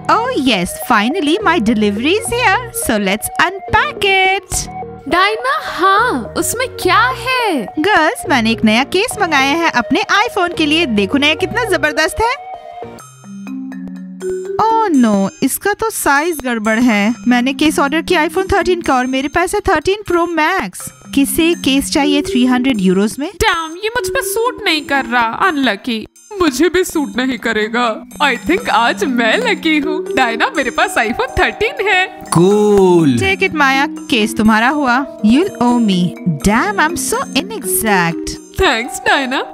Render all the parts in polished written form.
Oh yes, finally my delivery is here. So let's unpack it. Diana, हाँ, उसमें क्या है? गर्ल्स, मैंने एक नया केस मंगाया है अपने आईफोन के लिए। देखो नया कितना जबरदस्त है। ओह नो, इसका तो साइज गड़बड़ है। मैंने केस ऑर्डर किया आईफोन 13 का और मेरे पास है 13 प्रो मैक्स। किसे केस चाहिए 300 यूरोस में? डैम, ये मुझ पे सूट नहीं कर रहा। अनलकी। मुझे भी सूट नहीं करेगा। आई थिंक आज मैं लकी हूँ। डायना, मेरे पास आईफोन 13 है। Cool. Take it Maya, case तुम्हारा हुआ। You'll owe me. Damn, I'm so inexact. Thanks Diana.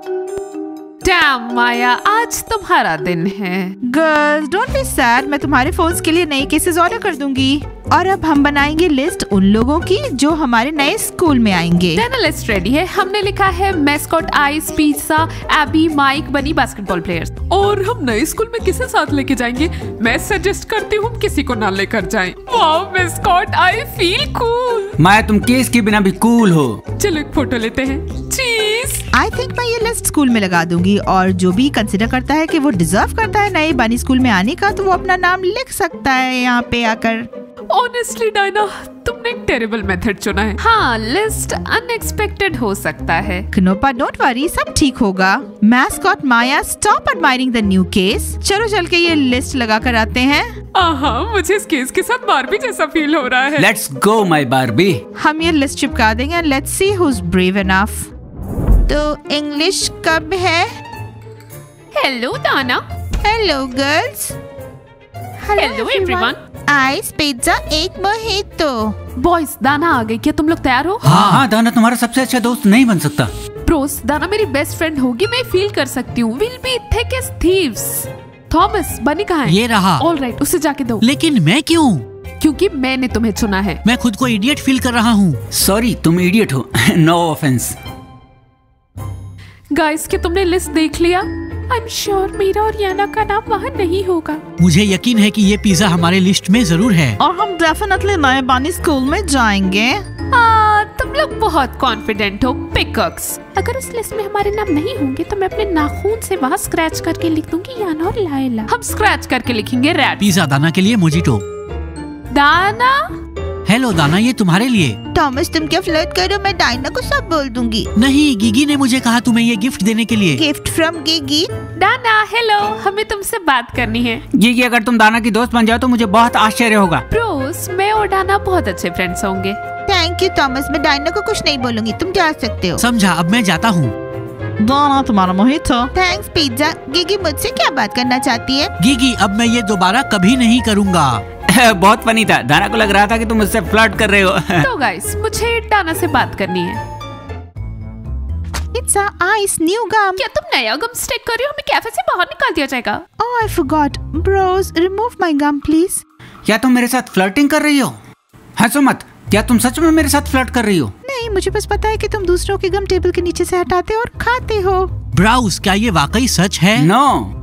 Damn Maya, आज तुम्हारा दिन है। गर्ल्स डोंट बी सैड, मैं तुम्हारे फोन्स के लिए नए केसेस ऑर्डर कर दूंगी। और अब हम बनाएंगे लिस्ट उन लोगों की जो हमारे नए स्कूल में आएंगे। डायना, लिस्ट रेडी है। हमने लिखा है mascot, ice, pizza, Abby, Mike, bunny, basketball players. और हम नए स्कूल में किसे साथ लेके जाएंगे? मैं सजेस्ट करती हूँ किसी को ना लेकर जाएं। Wow mascot, I feel cool. Maya, तुम केस के बिना भी कूल हो। चलो एक फोटो लेते हैं। चीज। आई थिंक मैं ये लिस्ट स्कूल में लगा दूंगी और जो भी कंसिडर करता है कि वो डिजर्व करता है नए बनी स्कूल में आने का, तो वो अपना नाम लिख सकता है यहाँ पे आकर। ऑनेस्टली डायना, तुमने एक टेरिबल मेथड चुना है। हाँ, लिस्ट अनएक्सपेक्टेड हो सकता है। कनोपा डोंट वरी, सब ठीक होगा। Mascot Maya, stop admiring the new case. चलो चल के ये लिस्ट लगा कर आते हैं। आहा, मुझे इस केस के साथ बारबी जैसा फील हो रहा है। Let's go my Barbie. हम ये लिस्ट चिपका देंगे। Let's see who is brave enough. तो इंग्लिश कब है? हेलो दाना। Hello girls. Hello everyone. Ice, pizza, एक मोहितो। बॉयज, दाना आ गई। क्या तुम लोग तैयार हो? हाँ, दाना तुम्हारा सबसे अच्छा दोस्त नहीं बन सकता। ब्रोस, दाना मेरी बेस्ट फ्रेंड होगी। मैं फील कर सकती हूँ। Will be thick as thieves. Thomas, bunny कहाँ है? ये रहा। ऑल राइट, उसे जाके दो। लेकिन मैं क्यों? क्योंकि मैंने तुम्हें चुना है। मैं खुद को इडियट फील कर रहा हूँ। सॉरी, तुम इडियट हो। No offence. गाइस, क्या तुमने लिस्ट देख लिया? आई एम श्योर मेरा और याना का नाम वहाँ नहीं होगा। मुझे यकीन है कि ये पिज्जा हमारे लिस्ट में जरूर है। और हम डेफिनेटली नए बानी स्कूल में जाएंगे। तुम लोग बहुत कॉन्फिडेंट हो। पिकअक्स। अगर उस लिस्ट में हमारे नाम नहीं होंगे तो मैं अपने नाखून से वहाँ स्क्रैच करके लिख दूंगी याना और लायला। हम स्क्रैच करके लिखेंगे रैट। पिज्जा दाना के लिए मोजिटो। दाना। हेलो दाना, ये तुम्हारे लिए। थॉमस, तुम क्या फ्लर्ट करो? मैं डायना को सब बोल दूंगी। नहीं, गिगी ने मुझे कहा तुम्हें ये गिफ्ट देने के लिए। Gift from Gigi. दाना, हेलो, हमें तुमसे बात करनी है। ये अगर तुम दाना की दोस्त बन जाओ तो मुझे बहुत आश्चर्य होगा। ब्रोस, मैं और दाना बहुत अच्छे फ्रेंड्स होंगे। थैंक यू थॉमस, मैं डायना को कुछ नहीं बोलूंगी, तुम जा सकते हो। समझा, अब मैं जाता हूँ। दाना, तुम्हारा मोहितो। Thanks pizza. गिगी मुझसे क्या बात करना चाहती है? गिगी, अब मैं ये दोबारा कभी नहीं करूँगा। बहुत फनी था। दाना को लग रहा था कि तुम मुझसे फ्लर्ट कर रहे हो। तो गाइस, मुझे दाना से बात करनी है। It's a ice new gum. क्या तुम नया गम स्टिक कर रही हो? हमें कैफे से बाहर निकाल दिया जाएगा। Oh, I forgot. Bros, remove my gum, please. क्या तुम मेरे साथ फ्लर्टिंग कर रही हो? हंसो मत। क्या तुम सच में मेरे साथ फ्लर्ट कर रही हो? नहीं, मुझे बस पता है कि तुम दूसरों के गम टेबल के नीचे से हटाते हो और खाते हो। ब्राउस, क्या ये वाकई सच है? नो।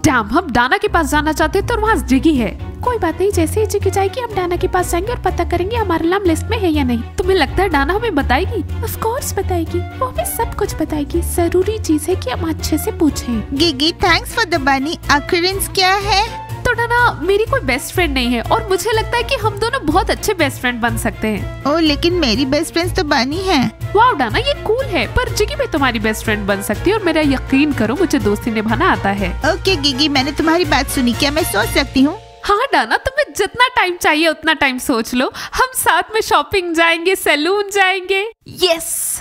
डैम, हम डाना के पास जाना चाहते हैं तो वहाँ जिगी है। कोई बात नहीं, जैसे ही जिगी जाएगी हम डाना के पास जाएंगे और पता करेंगे हमारा नाम लिस्ट में है या नहीं। तुम्हें लगता है डाना हमें बताएगी? ऑफ कोर्स बताएगी, वो हमें सब कुछ बताएगी। जरूरी चीज है कि हम अच्छे से पूछें। गिगी, थैंक्स फॉर द बनी। अकरेंस क्या है? तो डाना, मेरी कोई बेस्ट फ्रेंड नहीं है और मुझे लगता है कि हम दोनों बहुत अच्छे बेस्ट फ्रेंड बन सकते हैं। ओह, लेकिन मेरी बेस्ट फ्रेंड्स तो बनी है। वाओ डाना, ये कूल है, पर जिगी भी तुम्हारी बेस्ट फ्रेंड बन सकती है और मेरा यकीन करो मुझे दोस्ती निभाना आता है। ओके गिगी, मैंने तुम्हारी बात सुनी। क्या मैं सोच सकती हूँ? हाँ डाना, तुम्हें जितना टाइम चाहिए उतना टाइम सोच लो। हम साथ में शॉपिंग जाएंगे, सैलून जाएंगे। यस।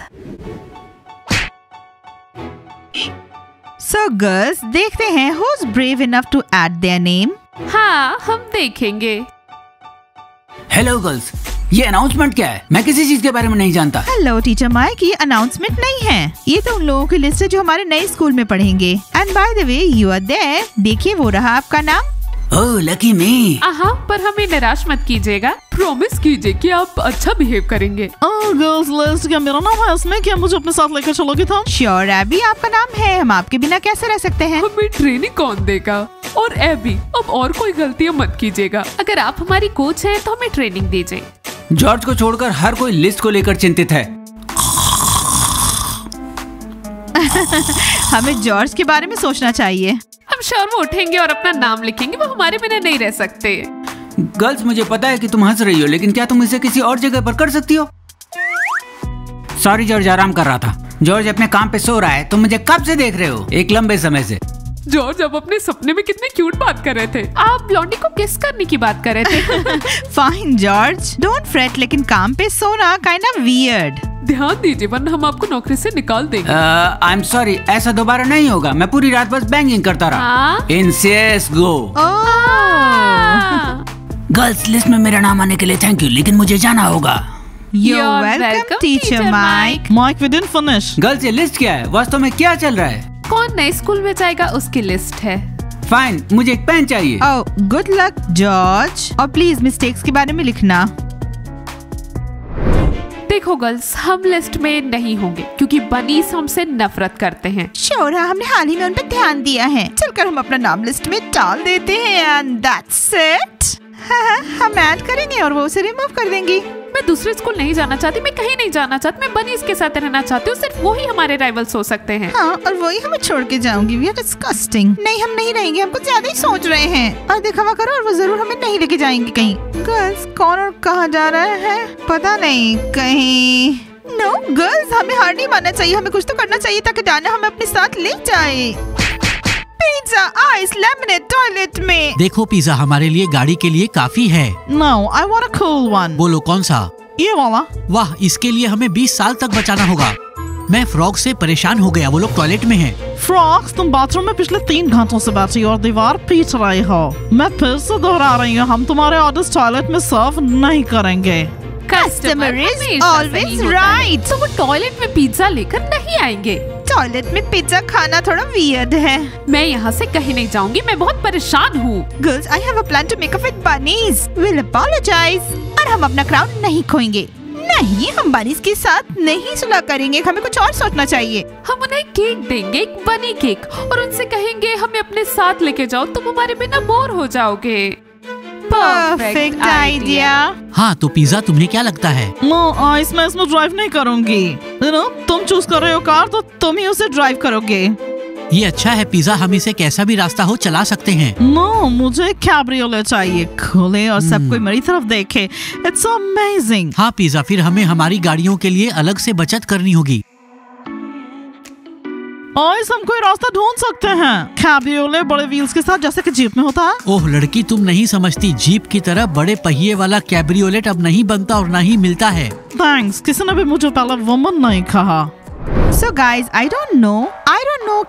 So girls, देखते हैं who's brave enough to add their name. हाँ, हम देखेंगे। हेलो गर्ल्स, ये अनाउंसमेंट क्या है? मैं किसी चीज के बारे में नहीं जानता। हेलो टीचर माइक, ये अनाउंसमेंट नहीं है। ये तो उन लोगों की लिस्ट है जो हमारे नए स्कूल में पढ़ेंगे। And by the way, you are there. देखिए, वो रहा आपका नाम। Oh, lucky me. हाँ, पर हमें निराश मत कीजिएगा। प्रॉमिस कीजिए कि आप अच्छा बिहेव करेंगे। गर्ल्स लिस्ट, क्या मेरा नाम है उसमें? क्या मुझे अपने साथ लेकर चलोगे तुम? श्योर एबी, आपका नाम है। हम आपके बिना कैसे रह सकते हैं? हमें ट्रेनिंग कौन देगा? और एबी, अब और कोई गलतियाँ मत कीजिएगा। अगर आप हमारी कोच हैं तो हमें ट्रेनिंग दीजिए। जॉर्ज को छोड़कर हर कोई लिस्ट को लेकर चिंतित है। हमें जॉर्ज के बारे में सोचना चाहिए। हम श्योर वो उठेंगे और अपना नाम लिखेंगे, वो हमारे बिना नहीं रह सकते। गर्ल्स, मुझे पता है कि तुम हंस रही हो, लेकिन क्या तुम इसे किसी और जगह पर कर सकती हो? सॉरी जॉर्ज, आराम कर रहा था। जॉर्ज अपने काम पे सो रहा है, तुम मुझे कब से देख रहे हो? एक लंबे समय से। जॉर्ज, आप अपने सपने में कितने क्यूट बात कर रहे थे। आप ब्लॉन्डी को किस करने की बात कर रहे थे। फाइन जॉर्ज, डोंट फ्रेट, लेकिन काम पे सोना काइंड ऑफ वियर्ड। ध्यान दीजिए वरना हम आपको नौकरी से निकाल देंगे। आई एम सॉरी, ऐसा दोबारा नहीं होगा। मैं पूरी रात बस बैंगिंग करता रहा। इन CS:GO। गर्ल्स, लिस्ट में मेरा नाम आने के लिए थैंक यू, लेकिन मुझे जाना होगा। You're welcome, teacher mic. Mike, we didn't finish. Girls, ये लिस्ट क्या है? वास्तव में क्या चल रहा है? कौन नए स्कूल में जाएगा उसकी लिस्ट है। फाइन, मुझे एक पेन चाहिए। ओह, गुड लक जॉर्ज, और प्लीज मिस्टेक्स के बारे में लिखना। देखो गर्ल्स, हम लिस्ट में नहीं होंगे क्योंकि बनीस हमसे नफरत करते हैं। शोरा, हमने हाल ही में उन पर ध्यान दिया है। चलकर हम अपना नाम लिस्ट में डाल देते हैं and that's it। हम ऐड करेंगे और वो उसे रिमूव कर देंगी। मैं दूसरे स्कूल नहीं जाना चाहती, मैं कहीं नहीं जाना चाहती, मैं बनीस के साथ रहना चाहती हूँ। सिर्फ वो ही हमारे राइवल्स हो सकते हैं। हाँ, और वही हमें छोड़ के जाऊंगी। We are disgusting। नहीं, हम नहीं रहेंगे, हम कुछ ज्यादा ही सोच रहे हैं। और दिखावा करो और वो जरूर हमें नहीं लेके जाएंगे कहीं। गर्ल्स, कौन और कहाँ जा रहा है पता नहीं, कहीं। नो गर्ल्स, हमें हार नहीं मानना चाहिए। हमें कुछ तो करना चाहिए ताकि डायना हमें अपने साथ ले जाए। पिज्जा, आइस, लेमनेड टॉयलेट में। देखो पिज्जा हमारे लिए गाड़ी के लिए काफी है। No, I want a cool one. बोलो कौन सा? ये वाला। वाह, इसके लिए हमें 20 साल तक बचाना होगा। मैं फ्रॉग से परेशान हो गया, वो लोग टॉयलेट में हैं। फ्रॉक्स, तुम बाथरूम में पिछले 3 घंटों से बैठी और दीवार पीट रही हो। मैं फिर से दोहरा रही हूँ, हम तुम्हारे ऑर्डर्स टॉयलेट में सर्व नहीं करेंगे। Customer is always right। तो वो टॉयलेट में पिज्जा लेकर नहीं आएंगे। टॉयलेट में पिज्जा खाना थोड़ा वियर्ड है। मैं यहाँ से कहीं नहीं जाऊंगी, मैं बहुत परेशान हूँ। Girls, I have a plan to make up with bunnies. We'll apologize। और हम अपना क्राउन नहीं खोएंगे। नहीं, हम बनीज के साथ नहीं सुलह करेंगे, हमें कुछ और सोचना चाहिए। हम उन्हें केक देंगे, एक बनी केक, और उनसे कहेंगे हमें अपने साथ लेके जाओ, तुम हमारे बिना बोर हो जाओगे। Perfect idea. हाँ, तो पिज्जा तुम्हें क्या लगता है? नो, इसमें ड्राइव नहीं करूंगी। तुम चूज कर रहे हो कार, तो तुम ही उसे ड्राइव करोगे। ये अच्छा है पिज्जा, हम इसे कैसा भी रास्ता हो चला सकते हैं। नो, मुझे कैब्रियोलेट चाहिए, खुले और सब कोई मेरी तरफ देखे। It's amazing. हाँ पिज्जा, फिर हमें हमारी गाड़ियों के लिए अलग से बचत करनी होगी। आइस, हम कोई रास्ता ढूंढ सकते हैं। कैब्रियोलेट बड़े व्हील्स के साथ, जैसे कि जीप में होता है। ओह लड़की, तुम नहीं समझती, जीप की तरह बड़े पहिए वाला कैब्रियोलेट अब नहीं बनता और न ही मिलता है। थैंक्स, किसी ने भी मुझे पहले वुमन नहीं कहा। So guys, I don't know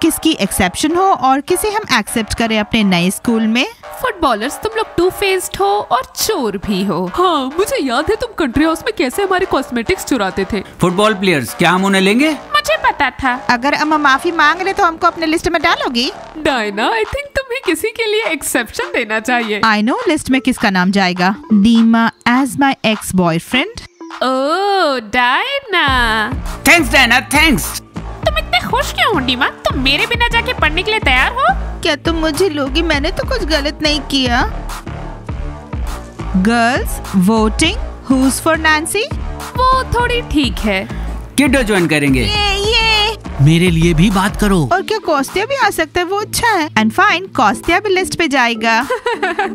किसकी एक्सेप्शन हो और किसे हम एक्सेप्ट करें अपने नए स्कूल में। फुटबॉलर्स, तुम लोग 2-faced हो और चोर भी हो। हाँ, मुझे याद है तुम कंट्री हाउस में कैसे हमारे कॉस्मेटिक्स चुराते थे। फुटबॉल प्लेयर्स, क्या हम उन्हें लेंगे? मुझे पता था। अगर हम माफी मांग रहे तो हमको अपने लिस्ट में डालोगी? डायना, आई थिंक तुम्हें किसी के लिए एक्सेप्शन देना चाहिए। I know लिस्ट में किसका नाम जाएगा। Dima as my ex boyfriend. Oh Diana, thanks Diana, thanks. तुम इतने खुश क्यों हो डीमा? तुम मेरे बिना जाके पढ़ने के लिए तैयार हो? क्या तुम मुझे लोगी? मैंने तो कुछ गलत नहीं किया। Girls voting, who's for Nancy? वो थोड़ी ठीक है। किड्डो ज्वाइन करेंगे। ये मेरे लिए भी बात करो। और क्या कॉस्टिया भी आ सकता है, वो अच्छा है। एंड फाइन, कॉस्टिया भी लिस्ट पे जाएगा।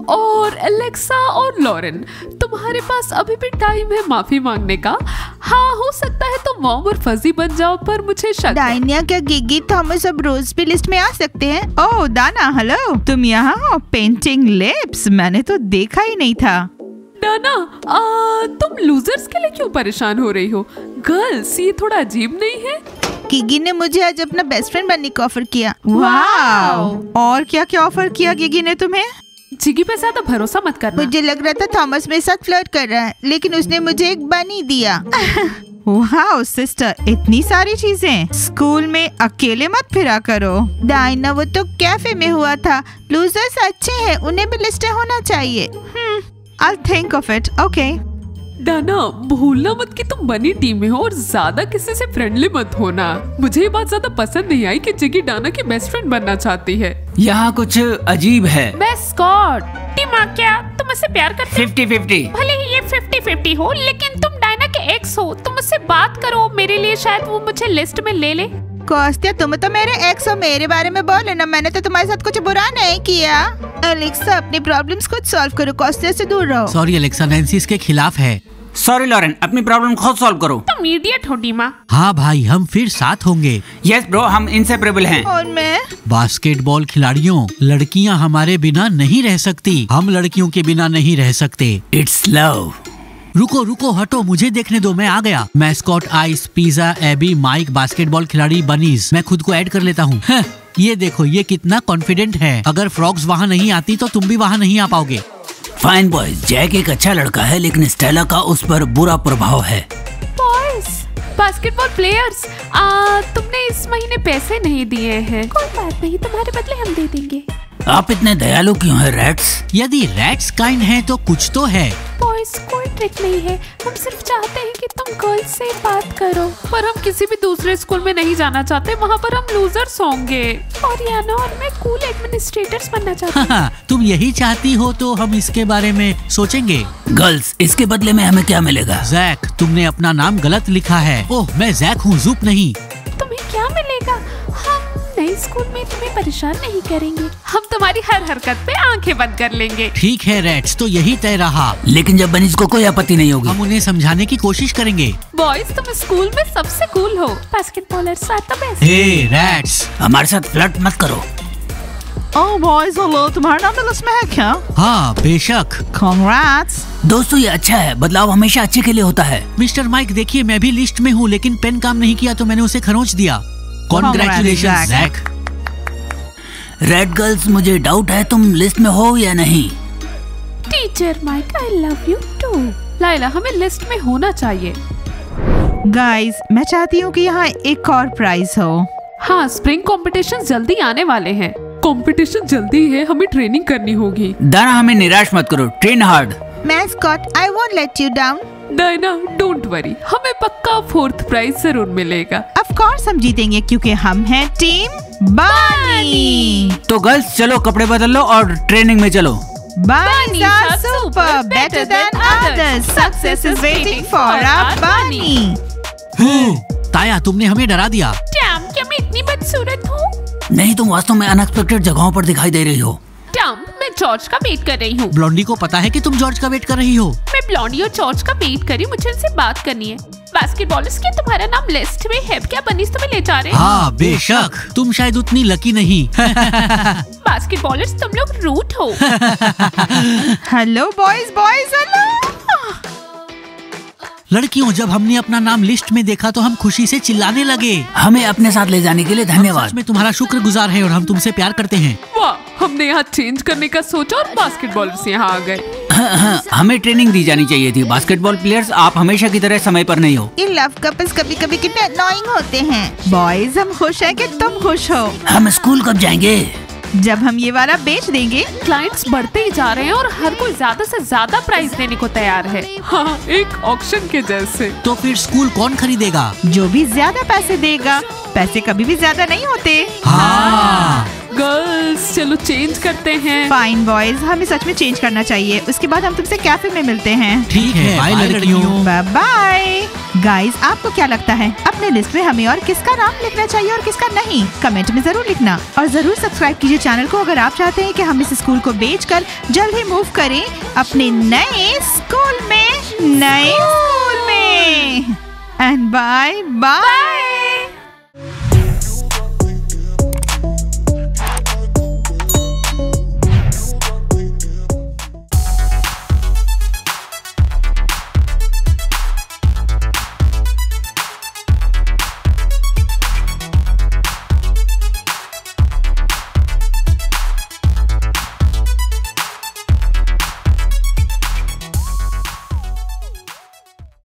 और एलेक्सा और लॉरेन, तुम्हारे पास अभी भी टाइम है माफी मांगने का। हाँ, हो सकता है तुम मॉम और फजी बन जाओ, पर मुझे शक है। डायना, क्या गिगी, थॉमस और रोज भी लिस्ट में आ सकते हैं? ओह दाना, हेलो, तुम यहाँ हो? पेंटिंग लिप्स, मैंने तो देखा ही नहीं था। डाना, तुम लूजर्स के लिए क्यों परेशान हो रही हो? गर्ल्स, ये थोड़ा अजीब नहीं है? गिगी ने मुझे आज अपना बेस्ट फ्रेंड बनने का ऑफर किया। वाओ! और क्या क्या ऑफर किया गिगी ने तुम्हें? जिगी पे ज्यादा भरोसा मत करना। मुझे लग रहा था थॉमस मेरे साथ फ्लर्ट कर रहा है, लेकिन उसने मुझे एक बनी दिया। वाओ सिस्टर, इतनी सारी चीजें। स्कूल में अकेले मत फिरा करो। डायना, वो तो कैफे में हुआ था। लूजर्स अच्छे हैं, उन्हें भी लिस्ट में होना चाहिए। I'll think of it. Okay. Dana, भूलना मत कि तुम बनी टीम में हो और ज्यादा किसी से फ्रेंडली मत होना। मुझे ये बात ज्यादा पसंद नहीं आई कि जिगी डाना की बेस्ट फ्रेंड बनना चाहती है। यहाँ कुछ अजीब है। मैं स्कॉट। टीमा, क्या तुम मुझसे प्यार करते? 50-50। भले ही ये 50-50 हो, लेकिन तुम डायना के एक्स हो। तुम मुझसे बात करो, मेरे लिए शायद वो मुझे लिस्ट में ले ले। कॉस्टिया, तुम तो मेरे एक्स और मेरे बारे में बोले ना, मैंने तो तुम्हारे साथ कुछ बुरा नहीं किया। एलेक्सा, अपनी प्रॉब्लम्स खुद सॉल्व करो, कॉस्टिया से दूर रहो। सॉरी एलेक्सा, नैन्सी इसके खिलाफ है। सॉरी लॉरेन, अपनी प्रॉब्लम खुद सॉल्व करो। तुम इडियट हो डीमा। हाँ भाई, हम फिर साथ होंगे। यस ब्रो, हम इंसेपरेबल हैं। और मैं बास्केटबॉल खिलाड़ियों, लड़कियां हमारे बिना नहीं रह सकती, हम लड़कियों के बिना नहीं रह सकते। It's love. रुको रुको, हटो, मुझे देखने दो, मैं आ गया। Mascot, ice, pizza, Abby, Mike, basketball खिलाड़ी, बनीज। मैं खुद को ऐड कर लेता हूँ। ये देखो, ये कितना कॉन्फिडेंट है। अगर फ्रॉग्स वहाँ नहीं आती तो तुम भी वहाँ नहीं आ पाओगे। फाइन बॉयज, जैक एक अच्छा लड़का है लेकिन स्टेला का उस पर बुरा प्रभाव है। बॉयज, बास्केटबॉल प्लेयर्स, तुमने इस महीने पैसे नहीं दिए हैं। कोई बात नहीं, तुम्हारे बदले हम दे देंगे। आप इतने दयालु क्यों हैं रैट्स? यदि रैट्स काइंड हैं तो कुछ तो है। बॉयज, कोई ट्रिक नहीं है, हम सिर्फ चाहते हैं कि तुम गर्ल्स से बात करो। पर हम किसी भी दूसरे स्कूल में नहीं जाना चाहते, वहाँ पर हम लूजर्स होंगे। और याना और मैं कूल एडमिनिस्ट्रेटर्स बनना चाहती हूँ। तुम यही चाहती हो तो हम इसके बारे में सोचेंगे। गर्ल्स, इसके बदले में हमें क्या मिलेगा? जैक, तुमने अपना नाम गलत लिखा है। ओह, मैं जैक हूँ, जूप नहीं। तुम्हें क्या मिलेगा? हम नए स्कूल में तुम्हें परेशान नहीं करेंगे, हम तुम्हारी हर हरकत पे आंखें बंद कर लेंगे। ठीक है रैट्स, तो यही तय रहा। लेकिन जब बनीज को कोई आपत्ति नहीं होगी, हम उन्हें समझाने की कोशिश करेंगे। बॉयज, तुम स्कूल में सबसे कूल हो, basketballers are the best. Hey rats, हमारे साथ फ्लर्ट मत करो। ओह बॉयज, हेलो, तुम्हारा नाम तो लिस्ट में है क्या? हाँ बेशक। कांग्रेट्स। दोस्तों, ये अच्छा है, बदलाव हमेशा अच्छे के लिए होता है। मिस्टर माइक, देखिए मैं भी लिस्ट में हूँ, लेकिन पेन काम नहीं किया तो मैंने उसे खरोंच दिया। Congratulations, जैक। रेड गर्ल्स, मुझे डाउट है तुम लिस्ट में हो या नहीं। Teacher Mike, I love you too. Layla, हमें लिस्ट में होना चाहिए। गाइस, मैं चाहती हूँ कि यहाँ एक और प्राइज हो। हाँ, स्प्रिंग कंपटीशन जल्दी आने वाले हैं। कंपटीशन जल्दी है, हमें ट्रेनिंग करनी होगी। दाना, हमें निराश मत करो, train hard. Mascot, I won't let you down. Diana, don't worry, हमें पक्का 4th प्राइज जरूर मिलेगा। ऑफ कोर्स हम जीतेंगे, क्योंकि हम हैं टीम बानी। तो गर्ल्स, चलो कपड़े बदल लो और ट्रेनिंग में चलो। Bunnies are super, better than others. Success is waiting for our bunny. ताया, तुमने हमें डरा दिया। टैम, क्या मैं इतनी बदसूरत हूँ? नहीं, तुम वास्तव में अनएक्सपेक्टेड जगहों पर दिखाई दे रही हो। टैम, मैं जॉर्ज का वेट कर रही हूँ। ब्लॉन्डी को पता है कि तुम जॉर्ज का वेट कर रही हो। मैं ब्लॉन्डी और जॉर्ज का वेट करी, मुझे उनसे बात करनी है। बास्केटबॉलर्स, क्या तुम्हारा नाम लिस्ट में है? क्या बनीज तुम्हें ले जा रहे हैं? हाँ बेशक, तुम शायद उतनी लकी नहीं। बास्केटबॉलर्स, तुम लोग रूट हो। Hello boys, hello. लड़कियों, जब हमने अपना नाम लिस्ट में देखा तो हम खुशी से चिल्लाने लगे। हमें अपने साथ ले जाने के लिए धन्यवाद। सच में तुम्हारा शुक्रगुजार है और हम तुमसे प्यार करते हैं। वाह, हमने यहाँ चेंज करने का सोचा और बास्केटबॉलर्स यहाँ आ गए। हमें ट्रेनिंग दी जानी चाहिए थी। बास्केटबॉल प्लेयर्स, आप हमेशा की तरह समय पर नहीं हो। ये लव कपल्स कभी कभी कितने अननोइंग होते हैं। बॉयज, हम खुश हैं कि तुम खुश हो। हम स्कूल कब जाएंगे? जब हम ये वाला बेच देंगे। क्लाइंट्स बढ़ते ही जा रहे हैं और हर कोई ज्यादा से ज्यादा प्राइस देने को तैयार है। हाँ, एक ऑक्शन के जैसे। तो फिर स्कूल कौन खरीदेगा? जो भी ज्यादा पैसे देगा। पैसे कभी भी ज्यादा नहीं होते। हाँ। गर्ल्स, चलो चेंज करते हैं। फाइन बॉयज, हमें सच में चेंज करना चाहिए। उसके बाद हम तुमसे कैफे में मिलते हैं। ठीक है, बाय लड़कियों। Bye bye. गाइस, आपको क्या लगता है अपने लिस्ट में हमें और किसका नाम लिखना चाहिए और किसका नहीं? कमेंट में जरूर लिखना और जरूर सब्सक्राइब कीजिए चैनल को अगर आप चाहते हैं कि हम इस स्कूल को बेचकर जल्द ही मूव करें अपने नए स्कूल में। And bye bye.